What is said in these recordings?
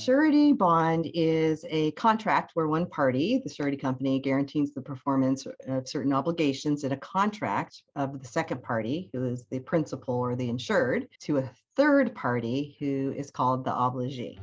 surety bond is a contract where one party, the surety company, guarantees the performance of certain obligations in a contract of the second party, who is the principal or the insured, to a third party who is called the obligee.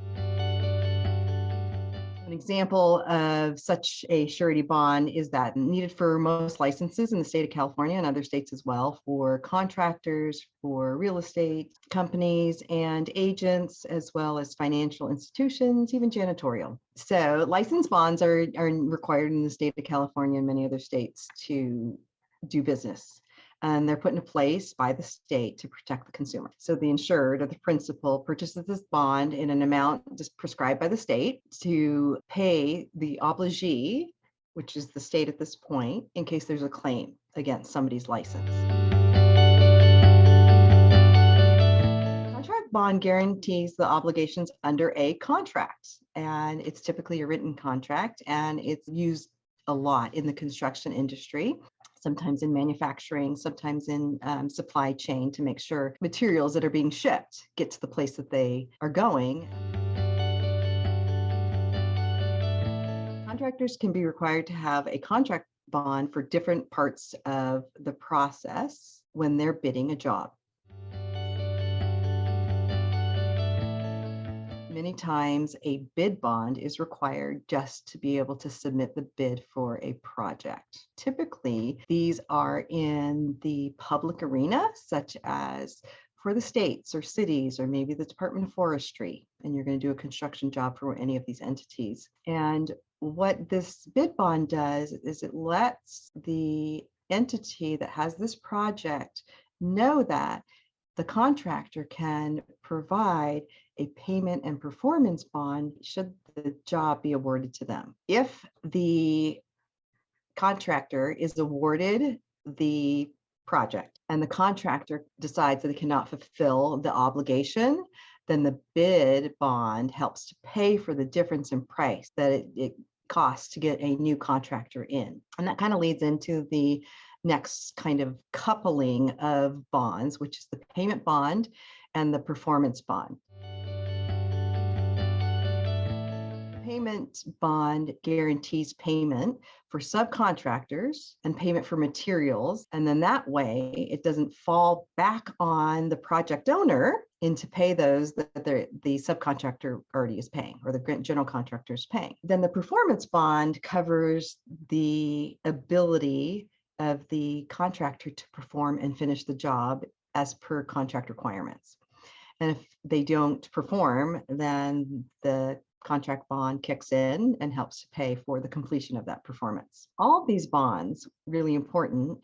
An example of such a surety bond is that needed for most licenses in the state of California and other states as well, for contractors, for real estate companies and agents, as well as financial institutions, even janitorial. So license bonds are required in the state of California and many other states to do business. And they're put into place by the state to protect the consumer. So the insured or the principal purchases this bond in an amount just prescribed by the state to pay the obligee, which is the state at this point, in case there's a claim against somebody's license. Contract bond guarantees the obligations under a contract, and it's typically a written contract, and it's used a lot in the construction industry, sometimes in manufacturing, sometimes in supply chain, to make sure materials that are being shipped get to the place that they are going. Contractors can be required to have a contract bond for different parts of the process when they're bidding a job. Many times a bid bond is required just to be able to submit the bid for a project. Typically, these are in the public arena, such as for the states or cities, or maybe the Department of Forestry, and you're going to do a construction job for any of these entities. And what this bid bond does is it lets the entity that has this project know that the contractor can provide a payment and performance bond should the job be awarded to them. If the contractor is awarded the project and the contractor decides that they cannot fulfill the obligation, then the bid bond helps to pay for the difference in price that it costs to get a new contractor in. And that kind of leads into the next kind of coupling of bonds, which is the payment bond and the performance bond. Payment bond guarantees payment for subcontractors and payment for materials. And then that way it doesn't fall back on the project owner to pay those that the subcontractor already is paying, or the general contractor is paying. Then the performance bond covers the ability of the contractor to perform and finish the job as per contract requirements. And if they don't perform, then the contract bond kicks in and helps to pay for the completion of that performance. All of these bonds, really important,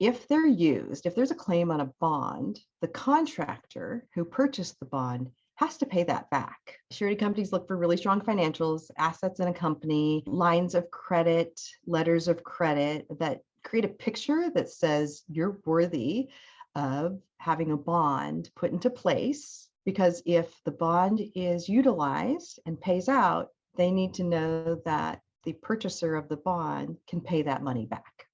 if they're used, if there's a claim on a bond, the contractor who purchased the bond has to pay that back. Surety companies look for really strong financials, assets in a company, lines of credit, letters of credit that create a picture that says you're worthy of having a bond put into place. Because if the bond is utilized and pays out, they need to know that the purchaser of the bond can pay that money back.